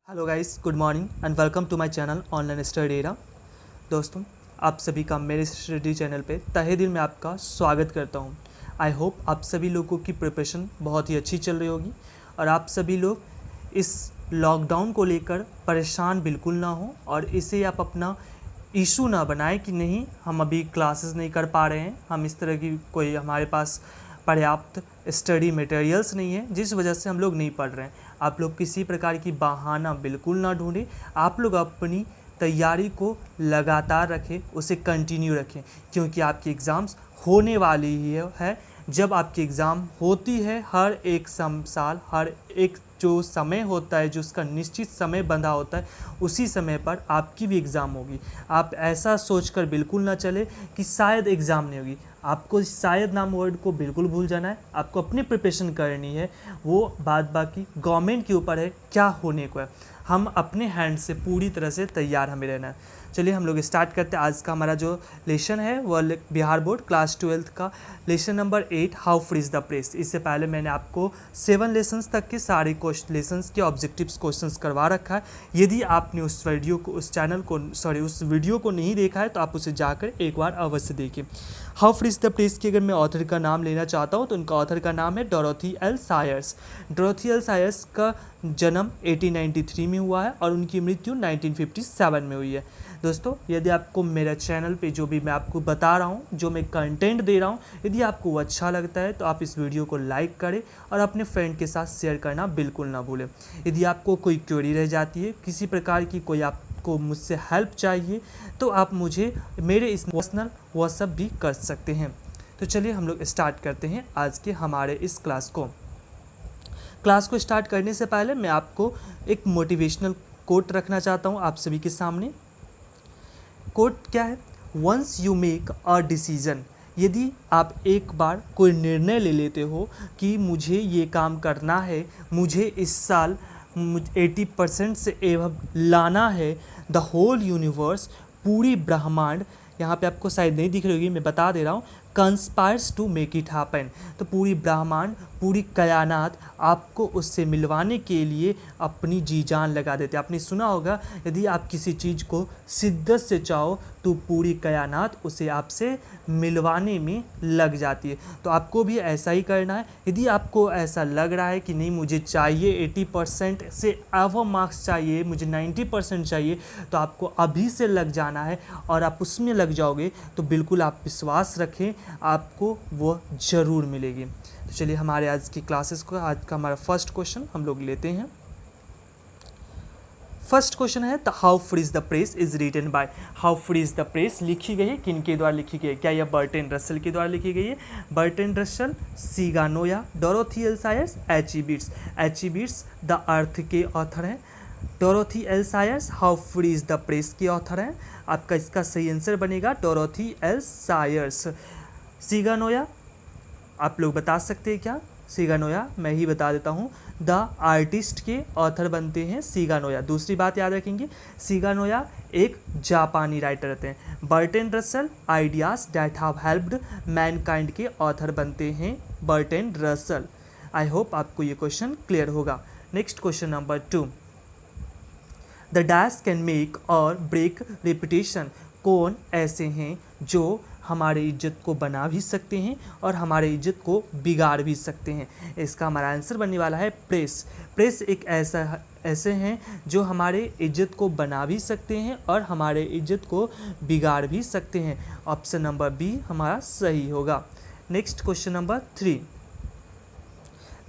Hello guys, good morning and welcome to my channel Online Study Era. दोस्तों, आप सभी का मेरे स्टडी चैनल पे तहे दिल में आपका स्वागत करता हूं। आई होप आप सभी लोगों की प्रिपरेशन बहुत ही अच्छी चल रही होगी और आप सभी लोग इस लॉकडाउन को लेकर परेशान बिल्कुल ना हो और इसे आप अपना इशू ना बनाएं कि नहीं हम अभी क्लासेस नहीं कर पा रहे हैं, हम इस तरह की कोई हमारे पास पर्याप्त स्टडी मटेरियल्स नहीं है जिस वजह से हम लोग नहीं पढ़ रहे हैं। आप लोग किसी प्रकार की बहाना बिल्कुल ना ढूंढें। आप लोग अपनी तैयारी को लगातार रखें, उसे कंटिन्यू रखें, क्योंकि आपकी एग्ज़ाम्स होने वाली ही है। जब आपकी एग्ज़ाम होती है, हर एक साल हर एक जो समय होता है, जो उसका निश्चित समय बंधा होता है, उसी समय पर आपकी भी एग्ज़ाम होगी। आप ऐसा सोचकर बिल्कुल ना चले कि शायद एग्ज़ाम नहीं होगी। आपको शायद नाम वर्ड को बिल्कुल भूल जाना है। आपको अपनी प्रिपरेशन करनी है, वो बात बाकी गवर्नमेंट के ऊपर है क्या होने को है। हम अपने हैंड से पूरी तरह से तैयार हमें रहना है। चलिए हम लोग स्टार्ट करते हैं। आज का हमारा जो लेसन है वह बिहार बोर्ड क्लास 12 का lesson number 8 how free is the press. इससे पहले मैंने आपको 7 लेसन्स तक के सारे लेसन्स के ऑब्जेक्टिव्स क्वेश्चंस करवा रखा है। यदि आपने उस वीडियो को नहीं देखा है तो आप उसे जाकर एक बार अवश्य देखिए। हाउ फ्रीज द प्रेस की अगर मैं ऑथर का नाम लेना चाहता हूँ तो उनका ऑथर का नाम है डोरोथी एल सायर्स। डोरोथी एल सायर्स का जन्म 1893 में हुआ है और उनकी मृत्यु 1957 में हुई है। दोस्तों, यदि आपको मेरा चैनल पे जो भी मैं आपको बता रहा हूँ, जो मैं कंटेंट दे रहा हूँ, यदि आपको वो अच्छा लगता है तो आप इस वीडियो को लाइक करें और अपने फ्रेंड के साथ शेयर करना बिल्कुल ना भूलें। यदि आपको कोई क्वेरी रह जाती है, किसी प्रकार की कोई आपको मुझसे हेल्प चाहिए, तो आप मुझे मेरे इस पर्सनल व्हाट्सएप भी कर सकते हैं। तो चलिए हम लोग स्टार्ट करते हैं आज के हमारे इस क्लास को स्टार्ट करने से पहले मैं आपको एक मोटिवेशनल कोट रखना चाहता हूँ आप सभी के सामने। कोट क्या है? Once you make a decision, यदि आप एक बार कोई निर्णय ले लेते हो कि मुझे ये काम करना है, मुझे इस साल 80% से एवं लाना है, द होल यूनिवर्स, पूरी ब्रह्मांड, यहाँ पे आपको शायद नहीं दिख रही होगी, मैं बता दे रहा हूँ, conspires to make it happen. तो पूरी ब्रह्मांड, पूरी कायनात आपको उससे मिलवाने के लिए अपनी जी जान लगा देते हैं। आपने सुना होगा, यदि आप किसी चीज़ को शिद्दत से चाहो तो पूरी कायनात उसे आपसे मिलवाने में लग जाती है। तो आपको भी ऐसा ही करना है। यदि आपको ऐसा लग रहा है कि नहीं मुझे चाहिए 80% से अबव मार्क्स चाहिए, मुझे 90% चाहिए, तो आपको अभी से लग जाना है और आप उसमें लग जाओगे तो बिल्कुल आप विश्वास रखें, आपको वो ज़रूर मिलेगी। तो चलिए हमारे आज की क्लासेस को, आज का हमारा फर्स्ट क्वेश्चन हम लोग लेते हैं। फर्स्ट क्वेश्चन है the how free is the press is written by. How free is the press लिखी गई है किन के द्वारा लिखी गई है? क्या यह बर्टन रसल के द्वारा लिखी गई है? बर्टन रसल, सिगानोया, Dorothy L Sayers, H E. Bates. H E. Bates the earth के ऑथर हैं। Dorothy L Sayers how free is the press के ऑथर हैं। आपका इसका सही आंसर बनेगा डोरोथी एल सायर्स। सिगानोया आप लोग बता सकते हैं क्या? सिगानोया मैं ही बता देता हूँ, द आर्टिस्ट के ऑथर बनते हैं सिगानोया। दूसरी बात याद रखेंगे, सिगानोया एक जापानी राइटर रहते हैं। Burton Russell, ideas that have helped Mankind के ऑथर बनते हैं बर्टन रसल। आई होप आपको ये क्वेश्चन क्लियर होगा। Next question number 2, the dash can make और ब्रेक रेपुटेशन। कौन ऐसे हैं जो हमारे इज्जत को बना भी सकते हैं और हमारे इज्जत को बिगाड़ भी सकते हैं? इसका हमारा आंसर बनने वाला है प्रेस। प्रेस एक ऐसे हैं जो हमारे इज्जत को बना भी सकते हैं और हमारे इज्जत को बिगाड़ भी सकते हैं। ऑप्शन नंबर बी हमारा सही होगा। Next question number 3,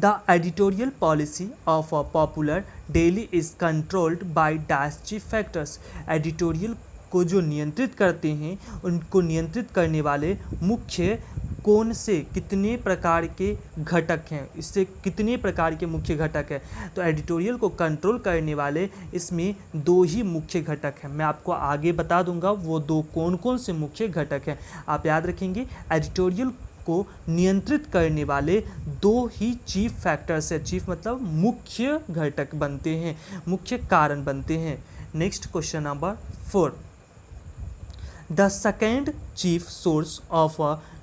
the editorial policy of a popular daily is controlled by dash chief factors. Editorial को जो नियंत्रित करते हैं, उनको नियंत्रित करने वाले मुख्य कौन से कितने प्रकार के घटक हैं? इससे कितने प्रकार के मुख्य घटक हैं? तो एडिटोरियल को कंट्रोल करने वाले इसमें 2 ही मुख्य घटक हैं। मैं आपको आगे बता दूंगा वो 2 कौन कौन से मुख्य घटक हैं। आप याद रखेंगे, एडिटोरियल को नियंत्रित करने वाले 2 ही चीफ फैक्टर्स है। चीफ मतलब मुख्य घटक बनते हैं, मुख्य कारण बनते हैं। Next question number 4, the second chief source of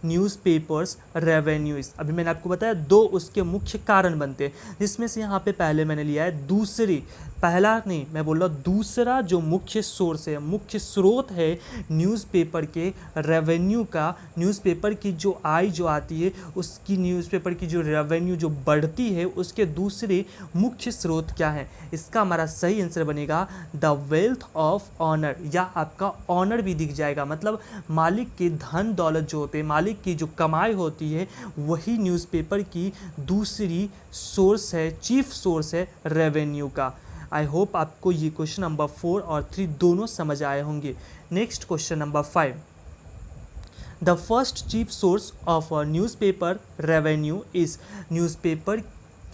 newspapers revenues. अभी मैंने आपको बताया दो उसके मुख्य कारण बनते हैं, जिसमें से यहाँ पे पहले मैंने लिया है दूसरी, पहला नहीं मैं बोल रहा हूँ दूसरा जो मुख्य सोर्स है, मुख्य स्रोत है न्यूज़पेपर के रेवेन्यू का, न्यूज़पेपर की जो आय जो आती है उसकी, न्यूज़पेपर की जो रेवेन्यू जो बढ़ती है उसके दूसरे मुख्य स्रोत क्या है। इसका हमारा सही आंसर बनेगा द वेल्थ ऑफ ऑनर, या आपका ऑनर भी दिख जाएगा, मतलब मालिक के धन दौलत जो होते हैं, मालिक की जो कमाई होती है वही न्यूज़पेपर की दूसरी सोर्स है, चीफ सोर्स है रेवेन्यू का। आई होप आपको ये क्वेश्चन नंबर 4 और 3 दोनों समझ आए होंगे। Next question number 5, the first chief source of newspaper revenue is, newspaper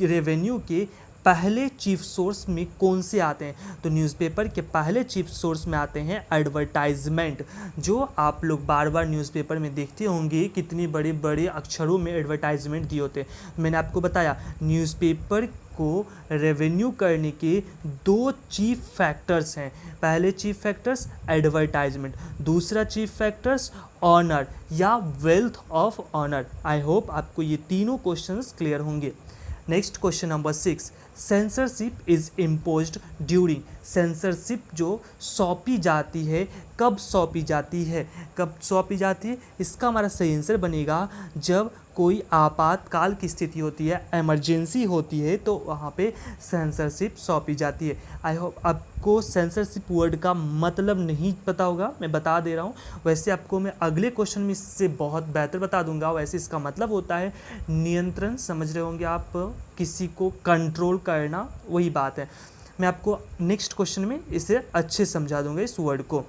revenue के पहले चीफ सोर्स में कौन से आते हैं। तो न्यूज़पेपर के पहले चीफ सोर्स में आते हैं एडवर्टाइजमेंट, जो आप लोग बार बार न्यूज़पेपर में देखते होंगे कितनी बड़े बड़े अक्षरों में एडवर्टाइजमेंट दिए होते हैं। मैंने आपको बताया न्यूज़पेपर को रेवेन्यू करने के दो चीफ फैक्टर्स हैं, पहले चीफ फैक्टर्स एडवर्टाइजमेंट, दूसरा चीफ फैक्टर्स ऑनर या wealth of owner. I hope आपको ये तीनों क्वेश्चंस क्लियर होंगे। Next question number 6, censorship is imposed during, censorship जो सौंपी जाती है कब सौंपी जाती है, कब सौंपी जाती है, इसका हमारा सही आंसर बनेगा जब कोई आपातकाल की स्थिति होती है, इमरजेंसी होती है, तो वहाँ पे सेंसरशिप सौंपी जाती है। आई होप आपको सेंसरशिप वर्ड का मतलब नहीं पता होगा, मैं बता दे रहा हूँ, वैसे आपको मैं अगले क्वेश्चन में इससे बहुत बेहतर बता दूंगा। वैसे इसका मतलब होता है नियंत्रण, समझ रहे होंगे आप, किसी को कंट्रोल करना, वही बात है। मैं आपको नेक्स्ट क्वेश्चन में इसे अच्छे समझा दूंगा इस वर्ड को।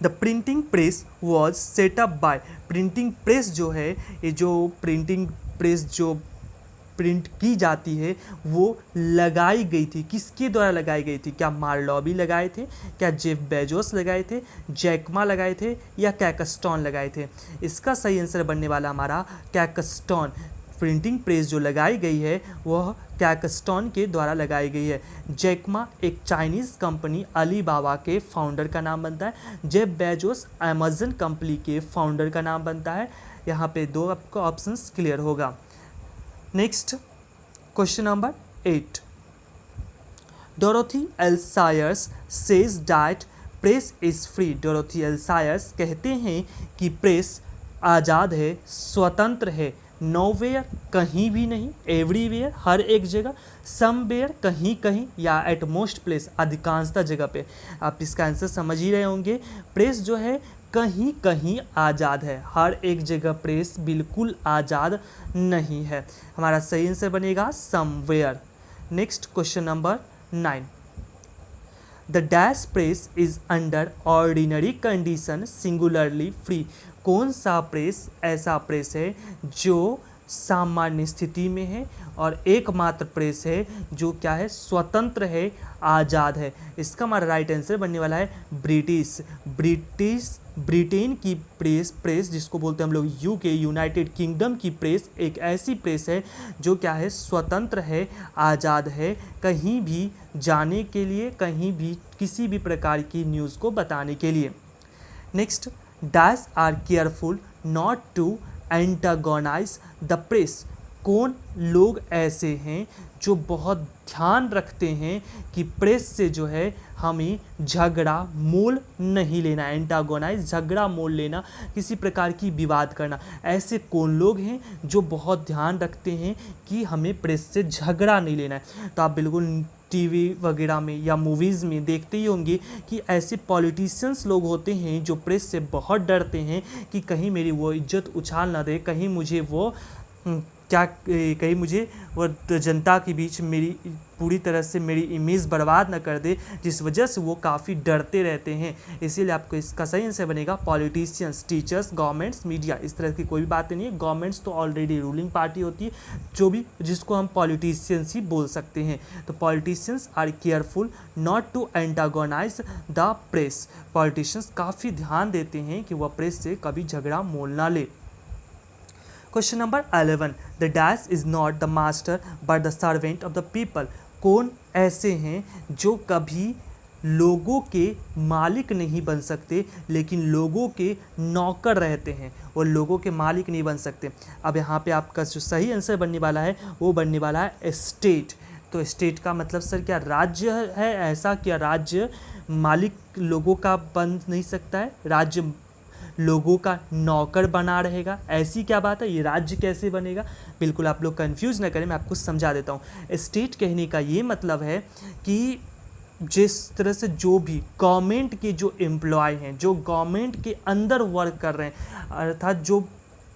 The printing press was set up by, printing press जो है, ये जो प्रिंटिंग प्रेस जो प्रिंट की जाती है वो लगाई गई थी, किसके द्वारा लगाई गई थी, क्या मार्लोबी लगाए थे, क्या जेफ बेजोस लगाए थे, जैकमा लगाए थे, या कैकस्टॉन लगाए थे। इसका सही आंसर बनने वाला हमारा कैकस्टॉन, प्रिंटिंग प्रेस जो लगाई गई है वह कैकस्टॉन के द्वारा लगाई गई है। जैकमा एक चाइनीज़ कंपनी अलीबाबा के फाउंडर का नाम बनता है, जेफ बेजोस अमेजन कंपनी के फाउंडर का नाम बनता है। यहाँ पे दो आपको ऑप्शंस क्लियर होगा। Next question number 8, Dorothy L सायर्स says that press is free, Dorothy L सायर्स कहते हैं कि प्रेस आज़ाद है, स्वतंत्र है, नोवेयर कहीं भी नहीं, एवरीवेयर हर एक जगह, समवेयर कहीं कहीं, या एट मोस्ट प्लेस अधिकांशतः जगह पे। आप इसका आंसर समझ ही रहे होंगे, प्रेस जो है कहीं कहीं आज़ाद है, हर एक जगह प्रेस बिल्कुल आज़ाद नहीं है। हमारा सही आंसर बनेगा somewhere. Next question number 9, the dash press is under ordinary condition singularly free, कौन सा प्रेस ऐसा प्रेस है जो सामान्य स्थिति में है और एकमात्र प्रेस है जो क्या है, स्वतंत्र है, आज़ाद है। इसका हमारा राइट आंसर बनने वाला है ब्रिटेन की प्रेस जिसको बोलते हैं हम लोग यूके, यूनाइटेड किंगडम की प्रेस एक ऐसी प्रेस है जो क्या है, स्वतंत्र है, आज़ाद है, कहीं भी जाने के लिए, कहीं भी किसी भी प्रकार की न्यूज़ को बताने के लिए। Next, dash are careful not to antagonize the press, कौन लोग ऐसे हैं जो बहुत ध्यान रखते हैं कि प्रेस से जो है हमें झगड़ा मोल नहीं लेना, एंटागोनाइज झगड़ा मोल लेना, किसी प्रकार की विवाद करना, ऐसे कौन लोग हैं जो बहुत ध्यान रखते हैं कि हमें प्रेस से झगड़ा नहीं लेना है। तो आप बिल्कुल टीवी वगैरह में या मूवीज़ में देखते ही होंगे कि ऐसे पॉलिटिशियंस लोग होते हैं जो प्रेस से बहुत डरते हैं कि कहीं मेरी वो इज्जत उछाल ना दे, कहीं मुझे वो कहीं मुझे वो जनता के बीच मेरी पूरी तरह से मेरी इमेज बर्बाद ना कर दे, जिस वजह से वो काफ़ी डरते रहते हैं। इसीलिए आपको इसका सही आंसर बनेगा पॉलिटिशियंस, टीचर्स, गवर्नमेंट्स, मीडिया, इस तरह की कोई बात नहीं है। गवर्नमेंट्स तो ऑलरेडी रूलिंग पार्टी होती है, जो भी जिसको हम पॉलिटिशियंस ही बोल सकते हैं। तो politicians are careful not to antagonize the press, politicians काफ़ी ध्यान देते हैं कि वह प्रेस से कभी झगड़ा मोल ना ले। Question number 11, the dash is not the master but the servant of the people, कौन ऐसे हैं जो कभी लोगों के मालिक नहीं बन सकते लेकिन लोगों के नौकर रहते हैं, वो लोगों के मालिक नहीं बन सकते। अब यहाँ पे आपका जो सही आंसर बनने वाला है वो बनने वाला है स्टेट। तो स्टेट का मतलब सर क्या राज्य है? ऐसा क्या राज्य मालिक लोगों का बन नहीं सकता है? राज्य लोगों का नौकर बना रहेगा, ऐसी क्या बात है? ये राज्य कैसे बनेगा? बिल्कुल आप लोग कंफ्यूज ना करें, मैं आपको समझा देता हूँ। स्टेट कहने का ये मतलब है कि जिस तरह से जो भी गवर्नमेंट के जो एम्प्लॉय हैं, जो गवर्नमेंट के अंदर वर्क कर रहे हैं, अर्थात जो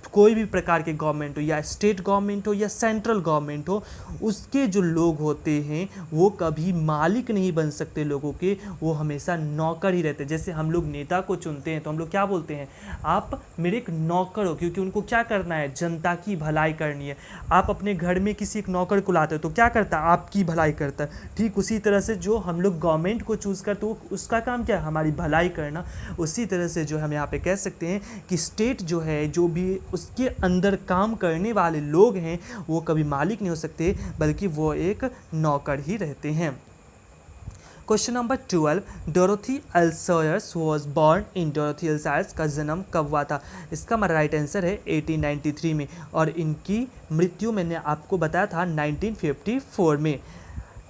कोई भी प्रकार के गवर्नमेंट हो, या स्टेट गवर्नमेंट हो या सेंट्रल गवर्नमेंट हो, उसके जो लोग होते हैं वो कभी मालिक नहीं बन सकते लोगों के, वो हमेशा नौकर ही रहते हैं। जैसे हम लोग नेता को चुनते हैं तो हम लोग क्या बोलते हैं? आप मेरे एक नौकर हो, क्योंकि उनको क्या करना है? जनता की भलाई करनी है। आप अपने घर में किसी एक नौकर को लाते हो तो क्या करता है? आपकी भलाई करता है। ठीक उसी तरह से जो हम लोग गवर्नमेंट को चूज़ करते हो उसका काम क्या है? हमारी भलाई करना। उसी तरह से जो हम यहाँ पे कह सकते हैं कि स्टेट जो है, जो भी उसके अंदर काम करने वाले लोग हैं, वो कभी मालिक नहीं हो सकते बल्कि वो एक नौकर ही रहते हैं। Question number 12, Dorothy L Sayers was born in. Dorothy L Sayers का जन्म कब हुआ था? इसका हमारा राइट आंसर है 1893 में, और इनकी मृत्यु मैंने आपको बताया था 1954 में।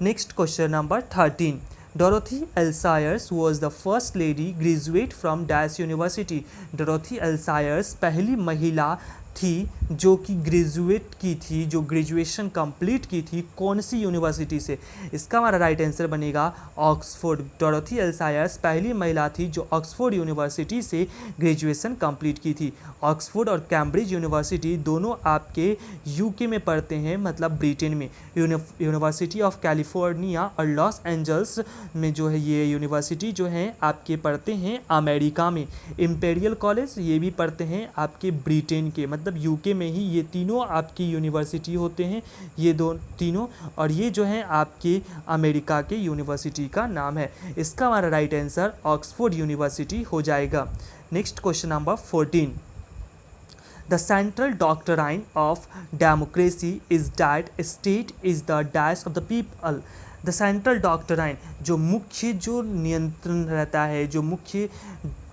Next question number 13, Dorothy L सायर्स was the first lady graduate from dash university. Dorothy L सायर्स पहली महिला थी जो कि ग्रेजुएट की थी, जो ग्रेजुएशन कंप्लीट की थी, कौन सी यूनिवर्सिटी से? इसका हमारा राइट आंसर बनेगा ऑक्सफोर्ड। डोरोथी एल सायर्स पहली महिला थी जो ऑक्सफोर्ड यूनिवर्सिटी से ग्रेजुएशन कंप्लीट की थी। ऑक्सफोर्ड और कैम्ब्रिज यूनिवर्सिटी दोनों आपके यूके में पढ़ते हैं, मतलब ब्रिटेन में। यूनिवर्सिटी ऑफ कैलिफोर्निया और लॉस एंजल्स में जो है ये यूनिवर्सिटी जो है आपके पढ़ते हैं अमेरिका में। इम्पेरियल कॉलेज ये भी पढ़ते हैं आपके ब्रिटेन के, मतलब यूके में ही ये तीनों आपकी यूनिवर्सिटी होते हैं, ये दो तीनों, और ये जो है आपके अमेरिका के यूनिवर्सिटी का नाम है। इसका हमारा राइट आंसर ऑक्सफोर्ड यूनिवर्सिटी हो जाएगा। Next question number 14, the central doctrine of democracy is that state is the dash of the people. The central doctrine, जो मुख्य जो नियंत्रण रहता है, जो मुख्य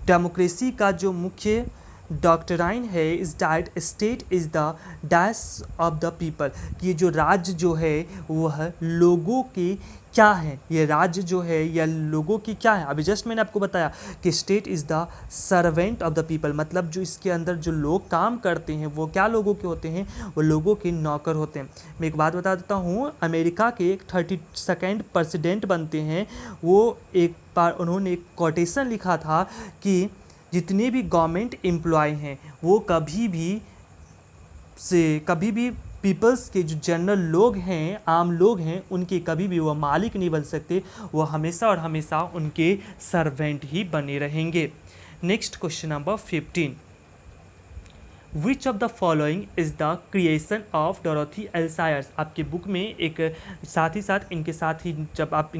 डेमोक्रेसी का जो मुख्य डॉक्ट्राइन है, is that state is the dash of the people. ये जो राज्य जो है वह लोगों के क्या है? ये राज्य जो है या लोगों की क्या है? अभी जस्ट मैंने आपको बताया कि state is the servant of the people, मतलब जो इसके अंदर जो लोग काम करते हैं वो क्या लोगों के होते हैं? वो लोगों के नौकर होते हैं। मैं एक बात बता देता हूँ, अमेरिका के एक 32nd प्रेसिडेंट बनते हैं, वो एक बार उन्होंने एक कोटेशन लिखा था कि जितने भी गवर्नमेंट एम्प्लॉय हैं वो कभी भी पीपल्स के जो जनरल लोग हैं, आम लोग हैं, उनके कभी भी वो मालिक नहीं बन सकते, वो हमेशा और हमेशा उनके सर्वेंट ही बने रहेंगे। Next question number 15, which of the following is the creation of Dorothy L सायर्स। आपके बुक में एक साथ ही साथ इनके साथ ही जब आप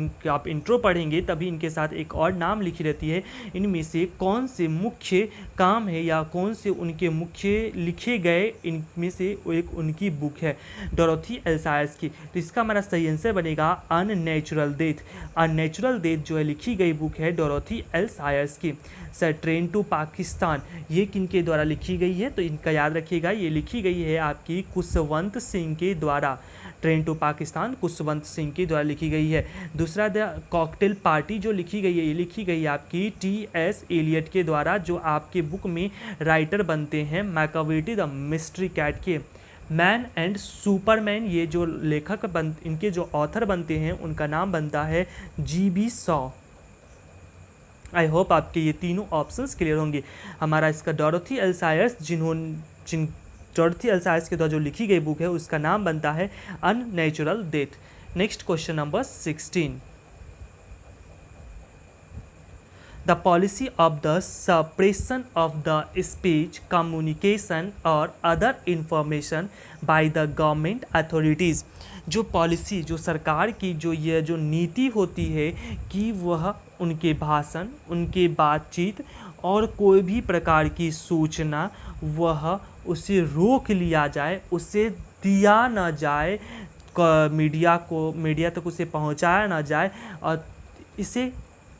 इंट्रो पढ़ेंगे तभी इनके साथ एक और नाम लिखी रहती है। इनमें से कौन से मुख्य काम है या कौन से उनके मुख्य लिखे गए, इनमें से एक उनकी बुक है डोरोथी एल सायर्स की। तो इसका हमारा सही आंसर बनेगा अननेचुरल डेथ। अननेचुरल डेथ जो है लिखी गई बुक है डोरोथी एल सायर्स की। सर ट्रेन टू पाकिस्तान ये किनके द्वारा लिखी गई है? तो इनका याद रखिएगा, ये लिखी गई है आपकी कुशवंत सिंह के द्वारा। ट्रेन टू पाकिस्तान कुशवंत सिंह के द्वारा लिखी गई है। दूसरा द कॉकटेल पार्टी जो लिखी गई है, ये लिखी गई है आपकी टी.एस. एलियट के द्वारा, जो आपके बुक में राइटर बनते हैं मैकावेटी द मिस्ट्री कैट के। मैन एंड सुपरमैन ये जो लेखक इनके जो ऑथर बनते हैं उनका नाम बनता है G.B. शॉ। आई होप आपके ये तीनों ऑप्शंस क्लियर होंगे। हमारा इसका डोरोथी एल सायर्स डोरोथी एल सायर्स के द्वारा जो लिखी गई बुक है उसका नाम बनता है unnatural death. Next question number 16, the policy of the suppression of the speech communication और other information by the government authorities. जो पॉलिसी, जो सरकार की जो नीति होती है कि वह उनके भाषण, उनके बातचीत और कोई भी प्रकार की सूचना वह उसे रोक लिया जाए, उसे दिया ना जाए, मीडिया तक उसे पहुंचाया ना जाए, और इसे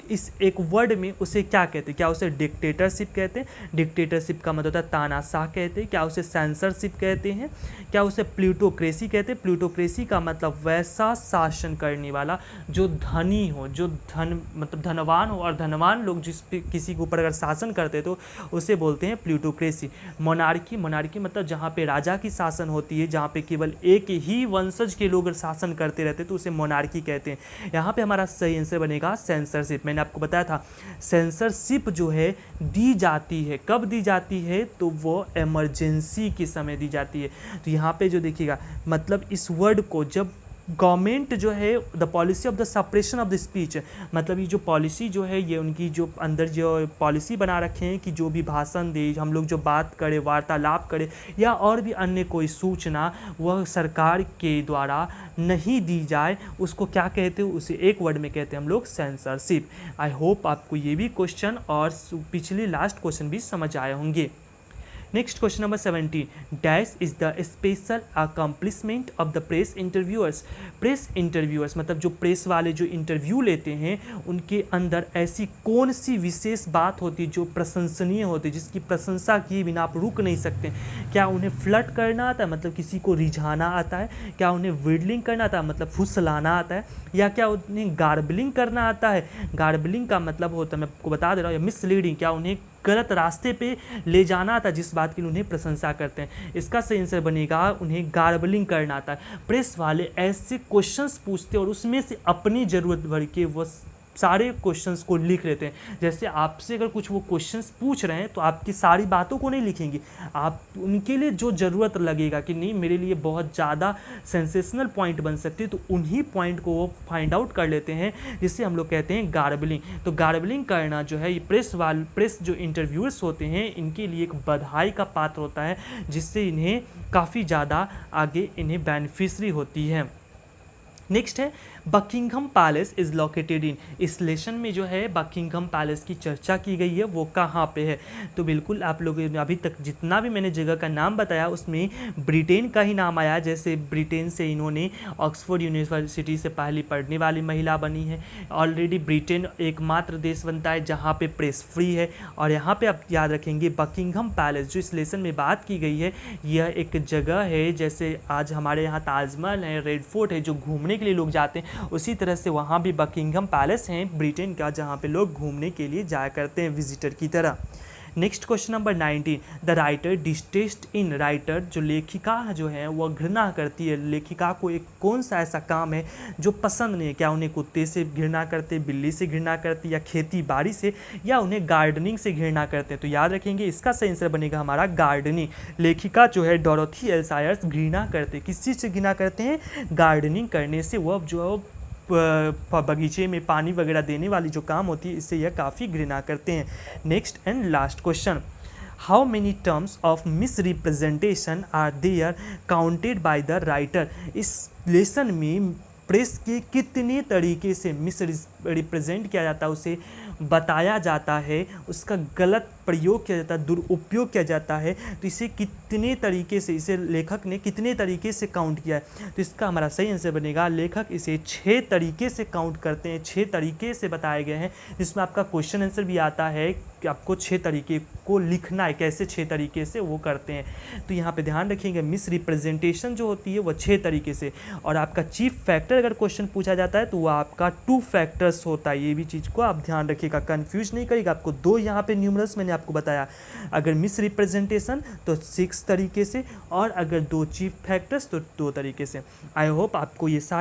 इस एक वर्ड में उसे क्या कहते हैं? क्या उसे डिक्टेटरशिप कहते हैं? डिक्टेटरशिप का मतलब होता है तानाशाह कहते हैं। क्या उसे सेंसरशिप कहते हैं? क्या उसे प्लूटोक्रेसी कहते हैं? प्लूटोक्रेसी का मतलब वैसा शासन करने वाला जो धनी हो, जो मतलब धनवान हो, और धनवान लोग जिस पे किसी के ऊपर अगर शासन करते तो उसे बोलते हैं प्लूटोक्रेसी। मोनार्की, मोनार्की मतलब जहाँ पे राजा की शासन होती है, जहाँ पे केवल एक ही वंशज के लोग शासन करते रहते तो उसे मोनार्की कहते हैं। यहाँ पे हमारा सही आंसर बनेगा सेंसरशिप। मैंने आपको बताया था सेंसरशिप जो है दी जाती है, कब दी जाती है? तो वो इमरजेंसी के समय दी जाती है। तो यहाँ पे जो देखिएगा मतलब इस वर्ड को जब गवर्नमेंट जो है the policy of the suppression of the speech, मतलब ये जो पॉलिसी जो है ये उनकी जो अंदर जो पॉलिसी बना रखे हैं कि जो भी भाषण दे, हम लोग जो बात करें, वार्तालाप करें या और भी अन्य कोई सूचना वह सरकार के द्वारा नहीं दी जाए, उसको क्या कहते हैं? उसे एक वर्ड में कहते हैं हम लोग सेंसरशिप। आई होप आपको ये भी क्वेश्चन और पिछले लास्ट क्वेश्चन भी समझ आए होंगे। Next question number 17, dash is the special accomplishment of the press interviewers. Press interviewers मतलब जो प्रेस वाले जो इंटरव्यू लेते हैं उनके अंदर ऐसी कौन सी विशेष बात होती है जो प्रशंसनीय होती है, जिसकी प्रशंसा किए बिना आप रुक नहीं सकते? क्या उन्हें फ्लर्ट करना आता है, मतलब किसी को रिझाना आता है? क्या उन्हें विडलिंग करना आता है, मतलब फुसलाना आता है? या क्या उन्हें गार्बलिंग करना आता है? गार्बलिंग का मतलब होता है, मैं आपको बता दे रहा हूँ, या मिसलीडिंग, क्या उन्हें गलत रास्ते पे ले जाना आता है जिस बात की उन्हें प्रशंसा करते हैं? इसका सही आंसर बनेगा उन्हें गार्बलिंग करना आता है। प्रेस वाले ऐसे क्वेश्चंस पूछते हैं और उसमें से अपनी ज़रूरत भर के वो सारे क्वेश्चंस को लिख लेते हैं। जैसे आपसे अगर कुछ वो क्वेश्चंस पूछ रहे हैं तो आपकी सारी बातों को नहीं लिखेंगे, आप उनके लिए जो ज़रूरत लगेगा कि नहीं मेरे लिए बहुत ज़्यादा सेंसेशनल पॉइंट बन सकती है, तो उन्हीं पॉइंट को वो फाइंड आउट कर लेते हैं, जिससे हम लोग कहते हैं गार्बलिंग। तो गार्बलिंग करना जो है ये प्रेस जो इंटरव्यूअर्स होते हैं इनके लिए एक बधाई का पात्र होता है, जिससे इन्हें काफ़ी ज़्यादा आगे इन्हें बेनिफिशरी होती है। नेक्स्ट है Buckingham palace is located in. इस लेसन में जो है बकिंघम पैलेस की चर्चा की गई है, वो कहाँ पे है? तो बिल्कुल आप लोग अभी तक जितना भी मैंने जगह का नाम बताया उसमें ब्रिटेन का ही नाम आया। जैसे ब्रिटेन से इन्होंने ऑक्सफोर्ड यूनिवर्सिटी से पहली पढ़ने वाली महिला बनी है। ऑलरेडी ब्रिटेन एकमात्र देश बनता है जहाँ पे प्रेस फ्री है। और यहाँ पे आप याद रखेंगे बकिंघम पैलेस जो इस लेसन में बात की गई है, यह एक जगह है जैसे आज हमारे यहाँ ताजमहल है, रेड फोर्ट है, जो घूमने के लिए लोग जाते हैं, उसी तरह से वहाँ भी बकिंघम पैलेस है ब्रिटेन का, जहाँ पे लोग घूमने के लिए जाया करते हैं विजिटर की तरह। Next question number 19, the writer distaste in. Writer जो लेखिका जो है वह घृणा करती है। लेखिका को एक कौन सा ऐसा काम है जो पसंद नहीं है? क्या उन्हें कुत्ते से घृणा करते, बिल्ली से घृणा करते, या खेती बाड़ी से, या उन्हें गार्डनिंग से घृणा करते हैं? तो याद रखेंगे इसका सही आंसर बनेगा हमारा गार्डनिंग। लेखिका जो है डोरोथी एल सायर्स घृणा करते, किस चीज़ से घृणा करते हैं? गार्डनिंग करने से। वह जो बगीचे में पानी वगैरह देने वाली जो काम होती है इससे यह काफ़ी घृणा करते हैं। Next and last question, how many terms of misrepresentation are there counted by the writer. इस लेसन में प्रेस के कितने तरीके से मिसरिप्रेजेंट किया जाता है, उसे बताया जाता है, उसका गलत प्रयोग किया जाता है, दुरुपयोग किया जाता है, तो इसे कितने तरीके से, इसे लेखक ने कितने तरीके से काउंट किया है? तो इसका हमारा सही आंसर बनेगा लेखक इसे 6 तरीके से काउंट करते हैं, 6 तरीके से बताए गए हैं, जिसमें आपका क्वेश्चन आंसर भी आता है कि आपको 6 तरीके को लिखना है, कैसे 6 तरीके से वो करते हैं। तो यहाँ पे ध्यान रखिएगा मिस रिप्रेजेंटेशन जो होती है वो 6 तरीके से, और आपका चीफ फैक्टर अगर क्वेश्चन पूछा जाता है तो वो आपका 2 फैक्टर्स होता है। ये भी चीज़ को आप ध्यान रखिएगा, कंफ्यूज नहीं करिएगा। आपको 2 यहाँ पे न्यूमरल्स मैंने आपको बताया, अगर मिस रिप्रेजेंटेशन तो 6 तरीके से, और अगर 2 चीफ फैक्टर्स तो 2 तरीके से। आई होप आपको ये सारे